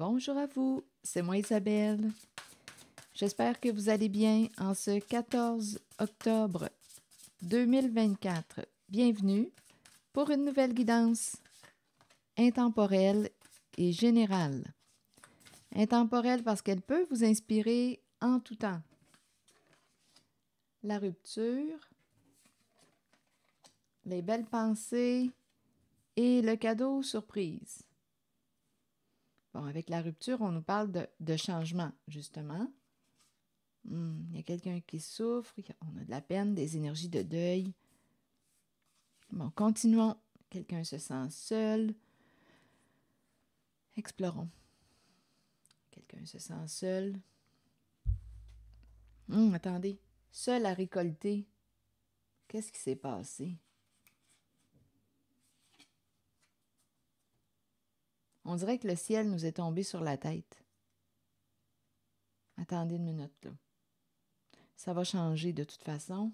Bonjour à vous, c'est moi Isabelle. J'espère que vous allez bien en ce 14 octobre 2024. Bienvenue pour une nouvelle guidance intemporelle et générale. Intemporelle parce qu'elle peut vous inspirer en tout temps. La rupture, les belles pensées et le cadeau surprise. Bon, avec la rupture, on nous parle de changement, justement. Il y a quelqu'un qui souffre, on a de la peine, des énergies de deuil. Bon, continuons. Quelqu'un se sent seul. Explorons. Quelqu'un se sent seul. Attendez. Seul à récolter. Qu'est-ce qui s'est passé? On dirait que le ciel nous est tombé sur la tête. Attendez une minute, là. Ça va changer de toute façon.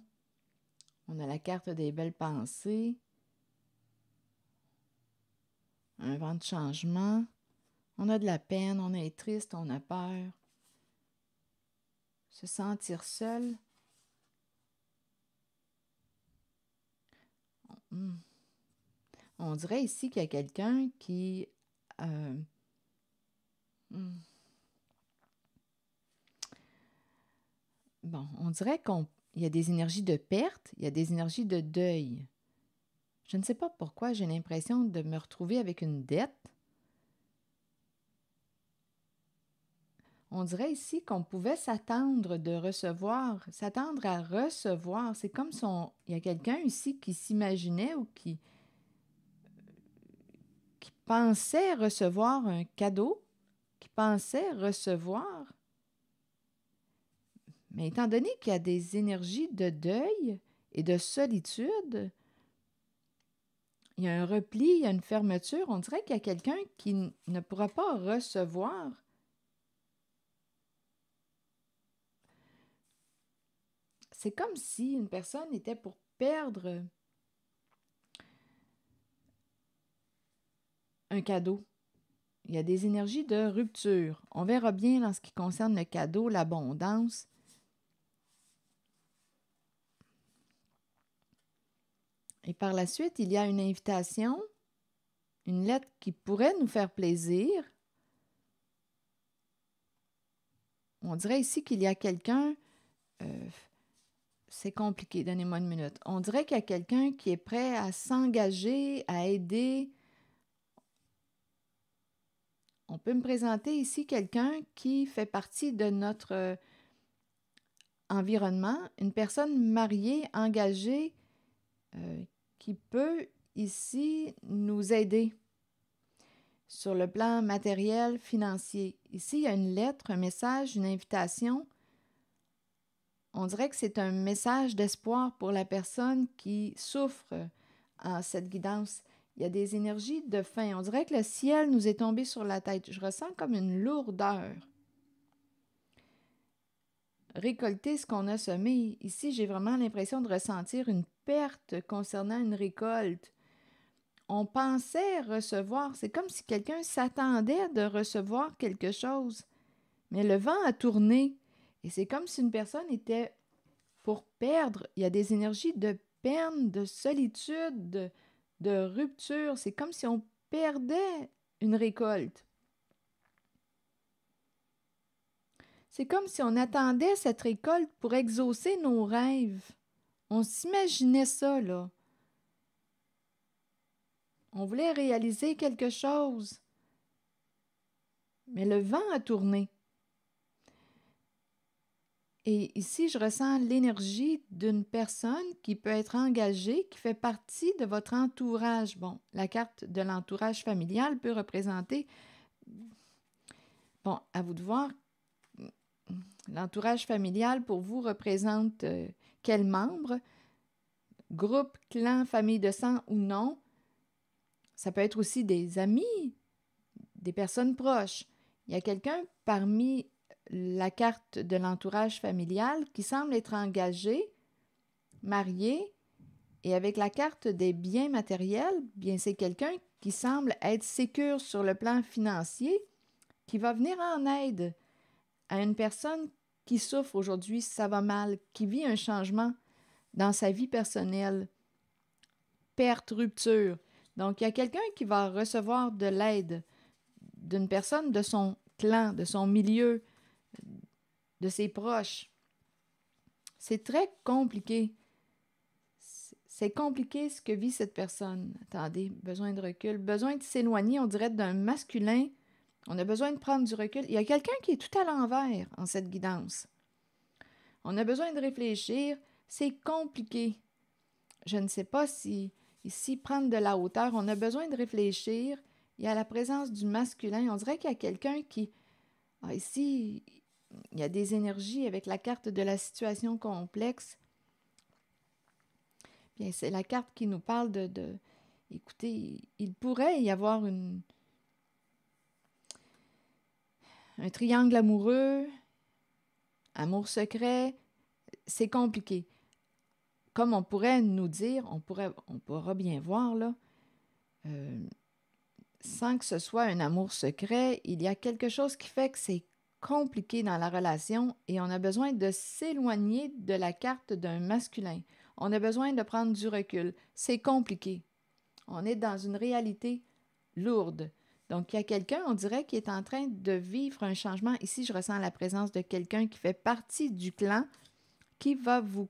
On a la carte des belles pensées. Un vent de changement. On a de la peine, on est triste, on a peur. Se sentir seul. On dirait ici qu'il y a quelqu'un qui... Bon, on dirait qu'il y a des énergies de perte, il y a des énergies de deuil. Je ne sais pas pourquoi j'ai l'impression de me retrouver avec une dette. On dirait ici qu'on pouvait s'attendre à recevoir. C'est comme si il y a quelqu'un ici qui s'imaginait ou qui pensait recevoir un cadeau, qui pensait recevoir. Mais étant donné qu'il y a des énergies de deuil et de solitude, il y a un repli, il y a une fermeture. On dirait qu'il y a quelqu'un qui ne pourra pas recevoir. C'est comme si une personne était pour perdre un cadeau. Il y a des énergies de rupture. On verra bien dans ce qui concerne le cadeau, l'abondance. Et par la suite, il y a une invitation, une lettre qui pourrait nous faire plaisir. On dirait ici qu'il y a quelqu'un... c'est compliqué, donnez-moi une minute. On dirait qu'il y a quelqu'un qui est prêt à s'engager, à aider. On peut me présenter ici quelqu'un qui fait partie de notre environnement, une personne mariée, engagée, qui peut ici nous aider sur le plan matériel, financier. Ici, il y a une lettre, un message, une invitation. On dirait que c'est un message d'espoir pour la personne qui souffre en cette guidance. Il y a des énergies de fin. On dirait que le ciel nous est tombé sur la tête. Je ressens comme une lourdeur. Récolter ce qu'on a semé. Ici, j'ai vraiment l'impression de ressentir une perte concernant une récolte. On pensait recevoir, c'est comme si quelqu'un s'attendait de recevoir quelque chose, mais le vent a tourné et c'est comme si une personne était pour perdre. Il y a des énergies de peine, de solitude, de rupture. C'est comme si on perdait une récolte. C'est comme si on attendait cette récolte pour exaucer nos rêves. On s'imaginait ça, là. On voulait réaliser quelque chose. Mais le vent a tourné. Et ici, je ressens l'énergie d'une personne qui peut être engagée, qui fait partie de votre entourage. Bon, la carte de l'entourage familial peut représenter... Bon, à vous de voir, l'entourage familial pour vous représente quel membre? Groupe, clan, famille de sang ou non? Ça peut être aussi des amis, des personnes proches. Il y a quelqu'un parmi la carte de l'entourage familial qui semble être engagé, marié, et avec la carte des biens matériels, bien c'est quelqu'un qui semble être sécure sur le plan financier, qui va venir en aide à une personne qui souffre aujourd'hui, ça va mal, qui vit un changement dans sa vie personnelle, perte, rupture. Donc, il y a quelqu'un qui va recevoir de l'aide d'une personne de son clan, de son milieu, de ses proches. C'est très compliqué. C'est compliqué ce que vit cette personne. Attendez, besoin de recul, besoin de s'éloigner, on dirait, d'un masculin. On a besoin de prendre du recul. Il y a quelqu'un qui est tout à l'envers en cette guidance. On a besoin de réfléchir. C'est compliqué. Je ne sais pas si ici, prendre de la hauteur, on a besoin de réfléchir. Il y a la présence du masculin. On dirait qu'il y a quelqu'un qui... Ah, ici, il y a des énergies avec la carte de la situation complexe. Bien, c'est la carte qui nous parle écoutez, il pourrait y avoir un triangle amoureux, amour secret. C'est compliqué. Comme on pourrait nous dire, on pourra bien voir, là, sans que ce soit un amour secret, il y a quelque chose qui fait que c'est compliqué dans la relation et on a besoin de s'éloigner de la carte d'un masculin. On a besoin de prendre du recul. C'est compliqué. On est dans une réalité lourde. Donc, il y a quelqu'un, on dirait, qui est en train de vivre un changement. Ici, je ressens la présence de quelqu'un qui fait partie du clan, qui va vous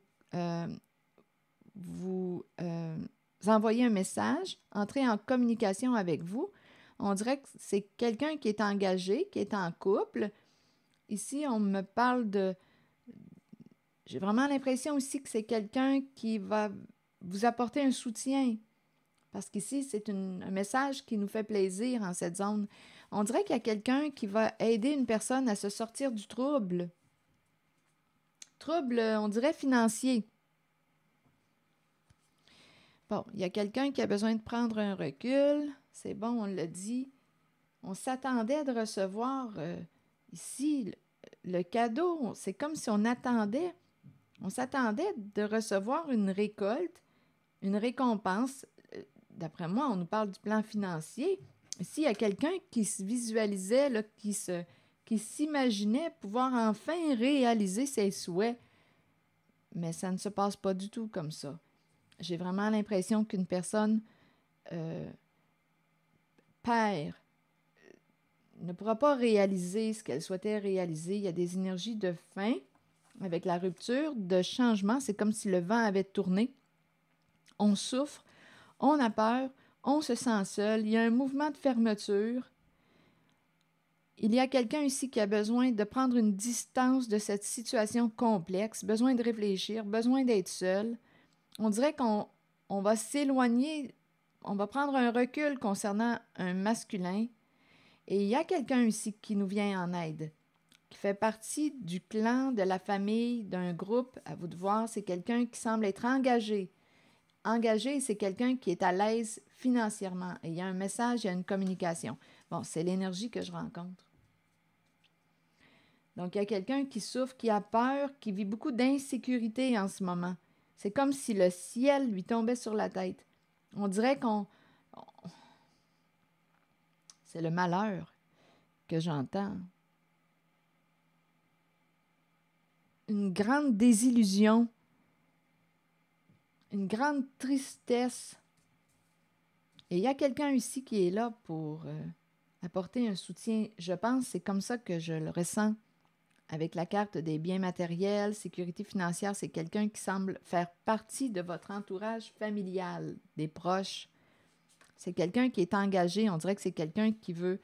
envoyer un message, entrer en communication avec vous. On dirait que c'est quelqu'un qui est engagé, qui est en couple. Ici, on me parle de... J'ai vraiment l'impression aussi que c'est quelqu'un qui va vous apporter un soutien. Parce qu'ici, c'est un message qui nous fait plaisir en cette zone. On dirait qu'il y a quelqu'un qui va aider une personne à se sortir du trouble. Trouble, on dirait, financier. Bon, il y a quelqu'un qui a besoin de prendre un recul. C'est bon, on l'a dit. On s'attendait de recevoir ici le cadeau. C'est comme si on s'attendait de recevoir une récolte, une récompense. D'après moi, on nous parle du plan financier. Ici, il y a quelqu'un qui se visualisait, là, qui s'imaginait pouvoir enfin réaliser ses souhaits. Mais ça ne se passe pas du tout comme ça. J'ai vraiment l'impression qu'une personne perd, ne pourra pas réaliser ce qu'elle souhaitait réaliser. Il y a des énergies de fin avec la rupture, de changement. C'est comme si le vent avait tourné. On souffre, on a peur, on se sent seul. Il y a un mouvement de fermeture. Il y a quelqu'un ici qui a besoin de prendre une distance de cette situation complexe, besoin de réfléchir, besoin d'être seul. On dirait qu'on va s'éloigner, on va prendre un recul concernant un masculin. Et il y a quelqu'un ici qui nous vient en aide, qui fait partie du clan, de la famille, d'un groupe. À vous de voir, c'est quelqu'un qui semble être engagé. Engagé, c'est quelqu'un qui est à l'aise financièrement. Et il y a un message, il y a une communication. Bon, c'est l'énergie que je rencontre. Donc, il y a quelqu'un qui souffre, qui a peur, qui vit beaucoup d'insécurité en ce moment. C'est comme si le ciel lui tombait sur la tête. On dirait c'est le malheur que j'entends. Une grande désillusion, une grande tristesse. Et il y a quelqu'un ici qui est là pour apporter un soutien. Je pense que c'est comme ça que je le ressens. Avec la carte des biens matériels, sécurité financière, c'est quelqu'un qui semble faire partie de votre entourage familial, des proches. C'est quelqu'un qui est engagé. On dirait que c'est quelqu'un qui veut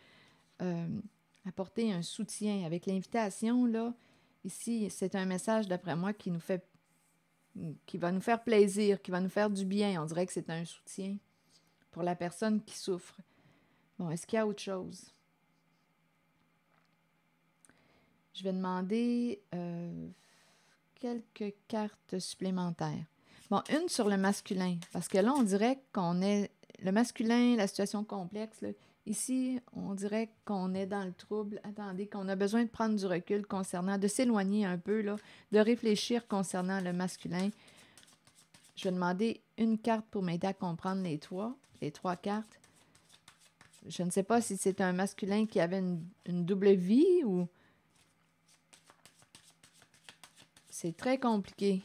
apporter un soutien. Avec l'invitation, là, ici, c'est un message, d'après moi, qui va nous faire plaisir, qui va nous faire du bien. On dirait que c'est un soutien pour la personne qui souffre. Bon, est-ce qu'il y a autre chose? Je vais demander quelques cartes supplémentaires. Bon, une sur le masculin, parce que là, on dirait qu'on est... Le masculin, la situation complexe, là, ici, on dirait qu'on est dans le trouble. Attendez, qu'on a besoin de prendre du recul concernant, de s'éloigner un peu, là, de réfléchir concernant le masculin. Je vais demander une carte pour m'aider à comprendre les trois cartes. Je ne sais pas si c'est un masculin qui avait une double vie ou... C'est très compliqué.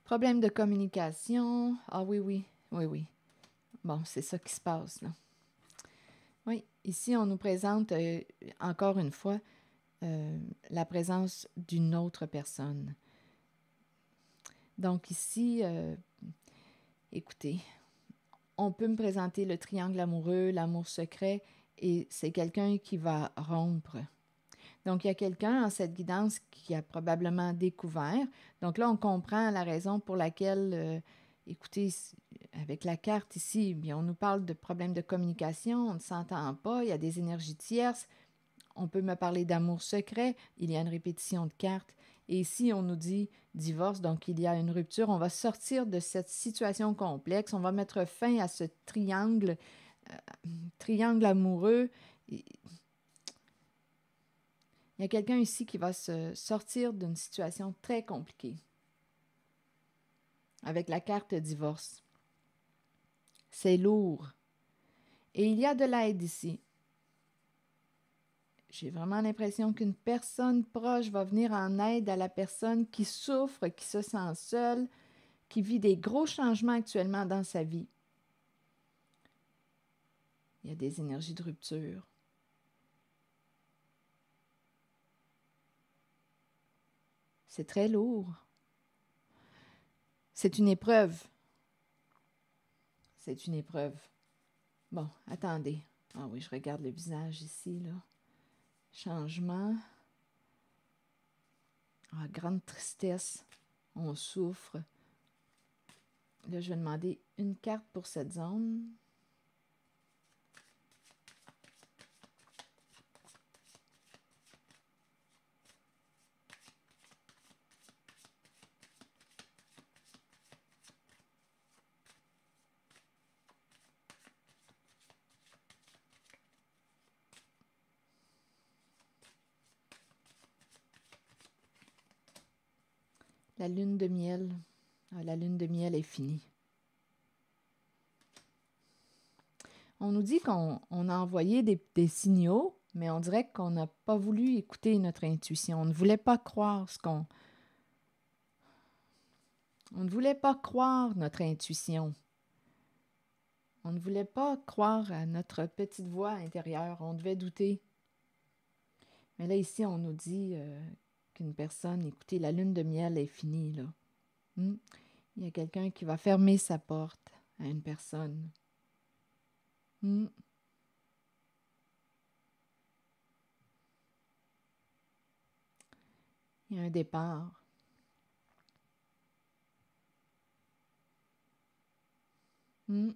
Problème de communication. Ah oui, oui, oui, oui. Bon, c'est ça qui se passe, là. Oui, ici, on nous présente, encore une fois, la présence d'une autre personne. Donc ici, écoutez, on peut me présenter le triangle amoureux, l'amour secret, et c'est quelqu'un qui va rompre. Donc, il y a quelqu'un en cette guidance qui a probablement découvert. Donc là, on comprend la raison pour laquelle, écoutez, avec la carte ici, bien, on nous parle de problèmes de communication, on ne s'entend pas, il y a des énergies tierces. On peut me parler d'amour secret, il y a une répétition de cartes. Et ici, on nous dit divorce, donc il y a une rupture. On va sortir de cette situation complexe. On va mettre fin à ce triangle amoureux. Il y a quelqu'un ici qui va se sortir d'une situation très compliquée avec la carte divorce. C'est lourd. Et il y a de l'aide ici. J'ai vraiment l'impression qu'une personne proche va venir en aide à la personne qui souffre, qui se sent seule, qui vit des gros changements actuellement dans sa vie. Il y a des énergies de rupture. C'est très lourd. C'est une épreuve. C'est une épreuve. Bon, attendez. Ah oui, je regarde le visage ici, là. Changement. Ah, grande tristesse. On souffre. Là, je vais demander une carte pour cette zone. La lune de miel. Ah, la lune de miel est finie. On nous dit qu'on a envoyé des signaux, mais on dirait qu'on n'a pas voulu écouter notre intuition. On ne voulait pas croire On ne voulait pas croire notre intuition. On ne voulait pas croire à notre petite voix intérieure. On devait douter. Mais là, ici, on nous dit qu'une personne, écoutez, la lune de miel est finie, là. Il y a quelqu'un qui va fermer sa porte à une personne. Il y a un départ. On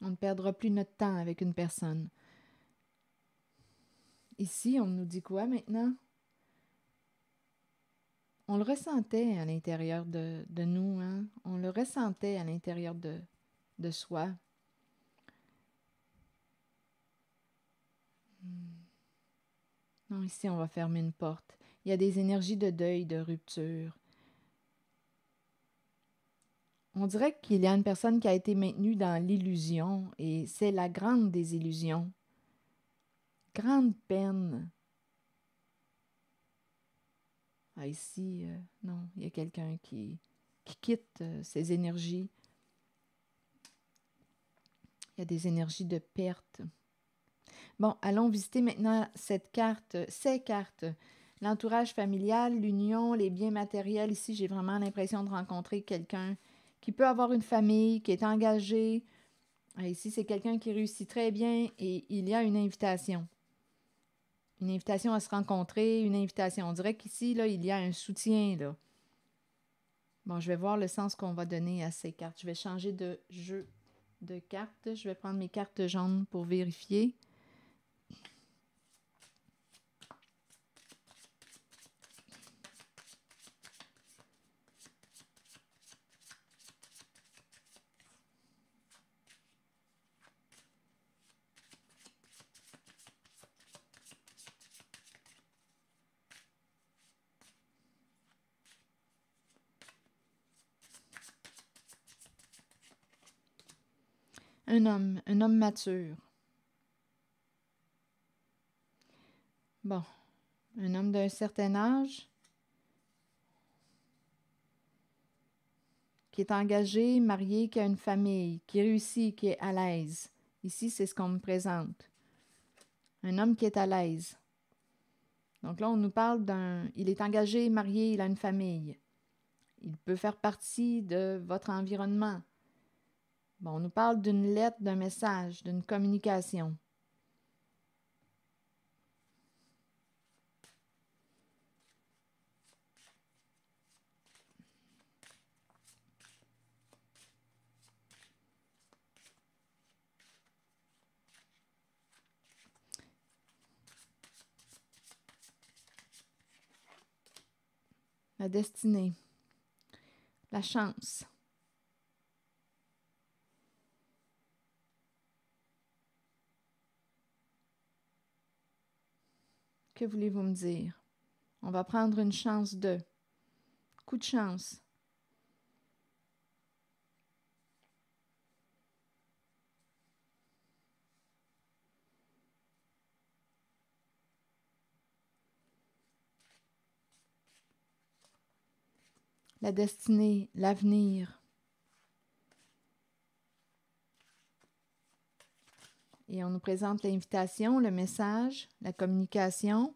ne perdra plus notre temps avec une personne. Ici, on nous dit quoi maintenant? On le ressentait à l'intérieur de nous, hein? On le ressentait à l'intérieur de soi. Non, ici, on va fermer une porte. Il y a des énergies de deuil, de rupture. On dirait qu'il y a une personne qui a été maintenue dans l'illusion et c'est la grande désillusion. Grande peine. Ah, ici, non, il y a quelqu'un qui quitte ses énergies. Il y a des énergies de perte. Bon, allons visiter maintenant ces cartes. L'entourage familial, l'union, les biens matériels. Ici, j'ai vraiment l'impression de rencontrer quelqu'un qui peut avoir une famille, qui est engagé. Ici, c'est quelqu'un qui réussit très bien et il y a une invitation. Une invitation à se rencontrer, une invitation. On dirait qu'ici, là, il y a un soutien, là. Bon, je vais voir le sens qu'on va donner à ces cartes. Je vais changer de jeu de cartes. Je vais prendre mes cartes jaunes pour vérifier. un homme mature. Bon, un homme d'un certain âge qui est engagé, marié, qui a une famille, qui réussit, qui est à l'aise. Ici, c'est ce qu'on me présente. Un homme qui est à l'aise. Donc là, on nous parle il est engagé, marié, il a une famille. Il peut faire partie de votre environnement. Bon, on nous parle d'une lettre, d'un message, d'une communication. La destinée. La chance. Que voulez-vous me dire? On va prendre une chance de. Coup de chance. La destinée, l'avenir. Et on nous présente l'invitation, le message, la communication.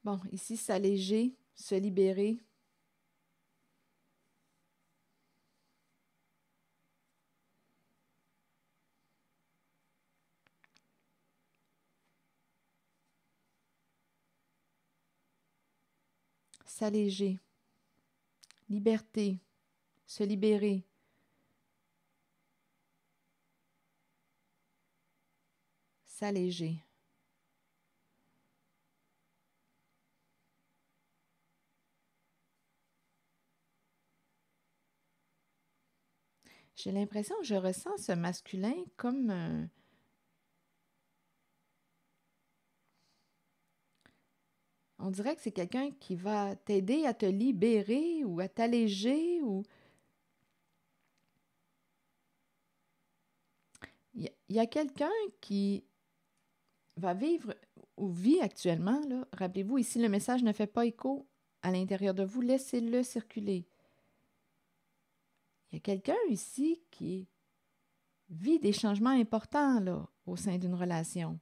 Bon, ici, s'alléger, se libérer. S'alléger. Liberté. Se libérer. S'alléger. J'ai l'impression que je ressens ce masculin comme on dirait que c'est quelqu'un qui va t'aider à te libérer ou à t'alléger ou il y a quelqu'un qui va vivre ou vit actuellement, là. Rappelez-vous, ici, le message ne fait pas écho à l'intérieur de vous. Laissez-le circuler. Il y a quelqu'un ici qui vit des changements importants là, au sein d'une relation.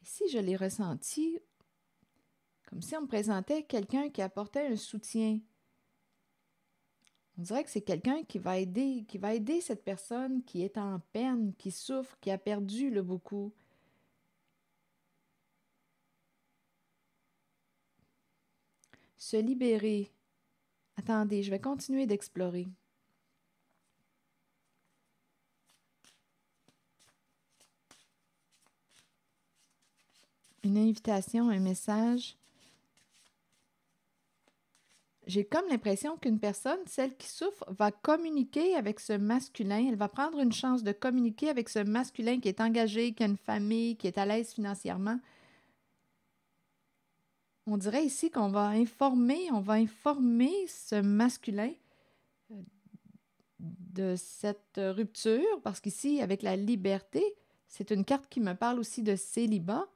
Ici, je l'ai ressenti comme si on me présentait quelqu'un qui apportait un soutien. On dirait que c'est quelqu'un qui va aider cette personne qui est en peine, qui souffre, qui a perdu là, beaucoup. Se libérer. Attendez, je vais continuer d'explorer. Une invitation, un message. J'ai comme l'impression qu'une personne, celle qui souffre, va communiquer avec ce masculin. Elle va prendre une chance de communiquer avec ce masculin qui est engagé, qui a une famille, qui est à l'aise financièrement. On dirait ici qu'on va informer ce masculin de cette rupture, parce qu'ici, avec la liberté, c'est une carte qui me parle aussi de célibat.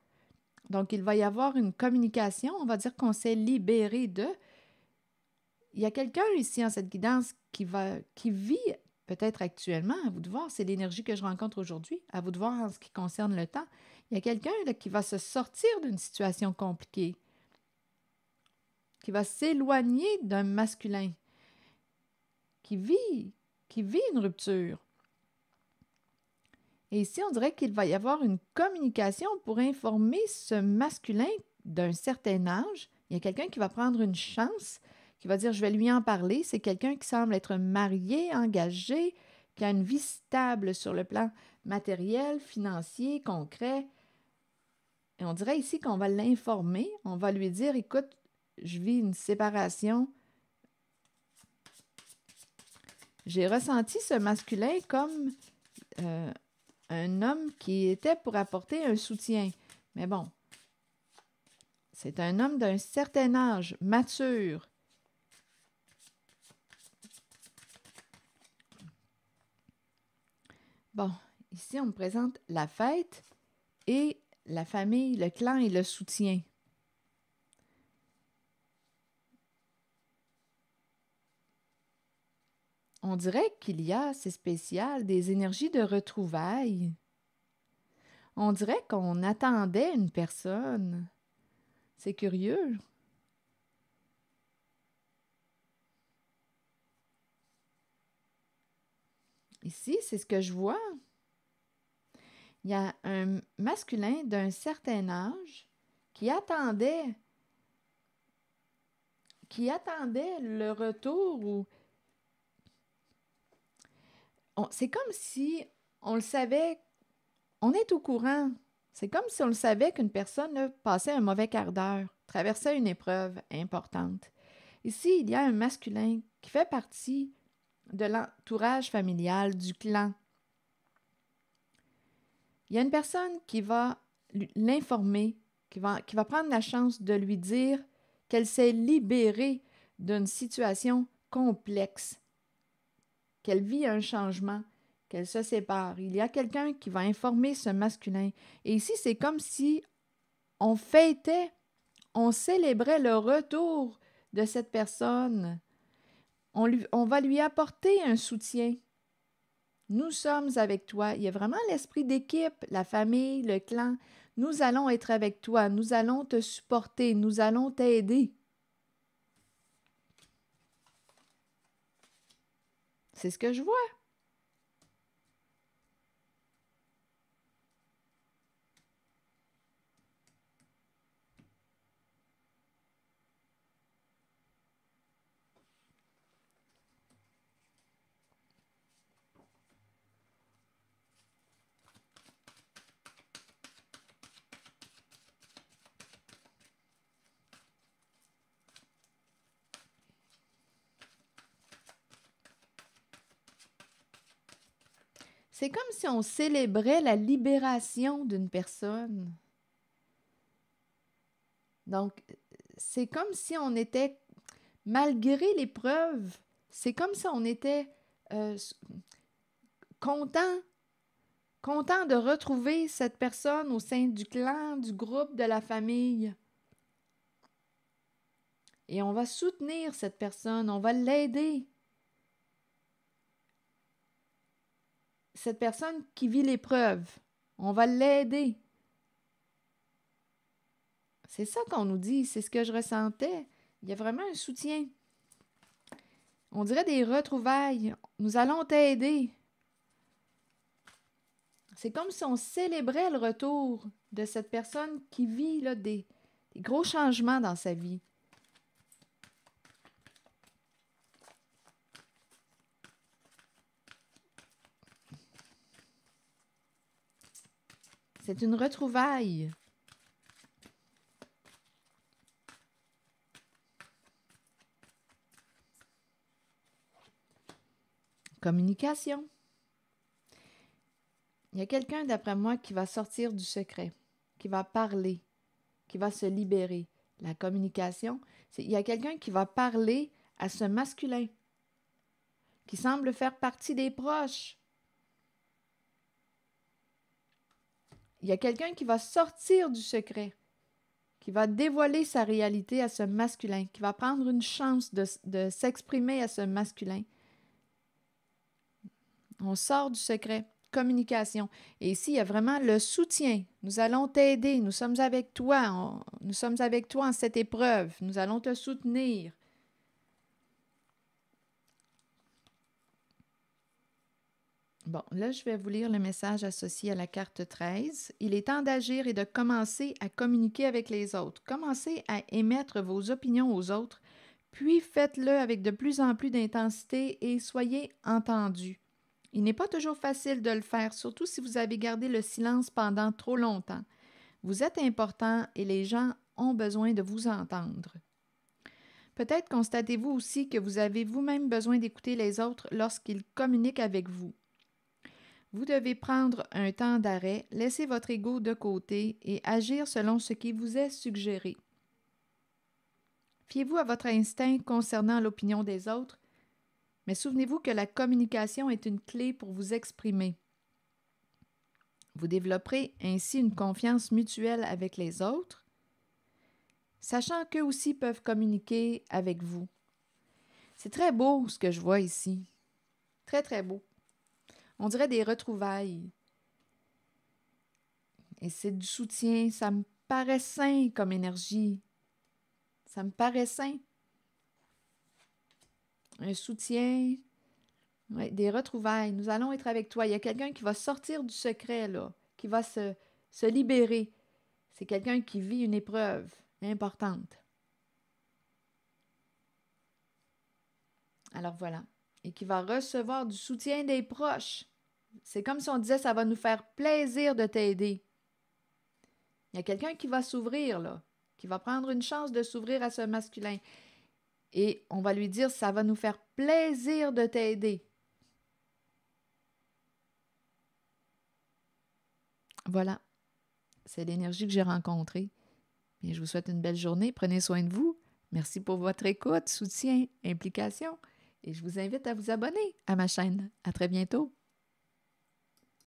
Donc, il va y avoir une communication. On va dire qu'on s'est libéré de. Il y a quelqu'un ici en cette guidance qui vit peut-être actuellement, à vous de voir, c'est l'énergie que je rencontre aujourd'hui, à vous de voir en ce qui concerne le temps. Il y a quelqu'un là, qui va se sortir d'une situation compliquée, qui va s'éloigner d'un masculin, qui vit une rupture. Et ici, on dirait qu'il va y avoir une communication pour informer ce masculin d'un certain âge. Il y a quelqu'un qui va prendre une chance, qui va dire, je vais lui en parler. C'est quelqu'un qui semble être marié, engagé, qui a une vie stable sur le plan matériel, financier, concret. Et on dirait ici qu'on va l'informer, on va lui dire, écoute, je vis une séparation, J'ai ressenti ce masculin comme un homme qui était pour apporter un soutien. Mais bon, c'est un homme d'un certain âge, mature. Bon, ici, on me présente la fête et la famille, le clan et le soutien. On dirait qu'il y a, c'est spécial, des énergies de retrouvailles. On dirait qu'on attendait une personne. C'est curieux. Ici, c'est ce que je vois. Il y a un masculin d'un certain âge qui attendait le retour ou c'est comme si on le savait, on est au courant. C'est comme si on le savait qu'une personne là, passait un mauvais quart d'heure, traversait une épreuve importante. Ici, il y a un masculin qui fait partie de l'entourage familial, du clan. Il y a une personne qui va l'informer, qui va prendre la chance de lui dire qu'elle s'est libérée d'une situation complexe, qu'elle vit un changement, qu'elle se sépare. Il y a quelqu'un qui va informer ce masculin. Et ici, c'est comme si on fêtait, on célébrait le retour de cette personne. On va lui apporter un soutien. Nous sommes avec toi. Il y a vraiment l'esprit d'équipe, la famille, le clan. Nous allons être avec toi. Nous allons te supporter. Nous allons t'aider. C'est ce que je vois. C'est comme si on célébrait la libération d'une personne. Donc, c'est comme si on était, malgré l'épreuve, c'est comme si on était content, content de retrouver cette personne au sein du clan, du groupe, de la famille. Et on va soutenir cette personne, on va l'aider. Cette personne qui vit l'épreuve, on va l'aider. C'est ça qu'on nous dit, c'est ce que je ressentais. Il y a vraiment un soutien. On dirait des retrouvailles. Nous allons t'aider. C'est comme si on célébrait le retour de cette personne qui vit là, des gros changements dans sa vie. C'est une retrouvaille. Communication. Il y a quelqu'un, d'après moi, qui va sortir du secret, qui va parler, qui va se libérer. La communication, il y a quelqu'un qui va parler à ce masculin, qui semble faire partie des proches. Il y a quelqu'un qui va sortir du secret, qui va dévoiler sa réalité à ce masculin, qui va prendre une chance de s'exprimer à ce masculin. On sort du secret. Communication. Et ici, il y a vraiment le soutien. Nous allons t'aider. Nous sommes avec toi. Nous sommes avec toi en cette épreuve. Nous allons te soutenir. Bon, là, je vais vous lire le message associé à la carte 13. Il est temps d'agir et de commencer à communiquer avec les autres. Commencez à émettre vos opinions aux autres, puis faites-le avec de plus en plus d'intensité et soyez entendus. Il n'est pas toujours facile de le faire, surtout si vous avez gardé le silence pendant trop longtemps. Vous êtes important et les gens ont besoin de vous entendre. Peut-être constatez-vous aussi que vous avez vous-même besoin d'écouter les autres lorsqu'ils communiquent avec vous. Vous devez prendre un temps d'arrêt, laisser votre ego de côté et agir selon ce qui vous est suggéré. Fiez-vous à votre instinct concernant l'opinion des autres, mais souvenez-vous que la communication est une clé pour vous exprimer. Vous développerez ainsi une confiance mutuelle avec les autres, sachant qu'eux aussi peuvent communiquer avec vous. C'est très beau ce que je vois ici. Très, très beau. On dirait des retrouvailles. Et c'est du soutien. Ça me paraît sain comme énergie. Ça me paraît sain. Un soutien, ouais, des retrouvailles. Nous allons être avec toi. Il y a quelqu'un qui va sortir du secret, là, qui va se libérer. C'est quelqu'un qui vit une épreuve importante. Alors voilà. Et qui va recevoir du soutien des proches. C'est comme si on disait, ça va nous faire plaisir de t'aider. Il y a quelqu'un qui va s'ouvrir, là, qui va prendre une chance de s'ouvrir à ce masculin. Et on va lui dire, ça va nous faire plaisir de t'aider. Voilà. C'est l'énergie que j'ai rencontrée. Bien, je vous souhaite une belle journée. Prenez soin de vous. Merci pour votre écoute, soutien, implication. Et je vous invite à vous abonner à ma chaîne. À très bientôt.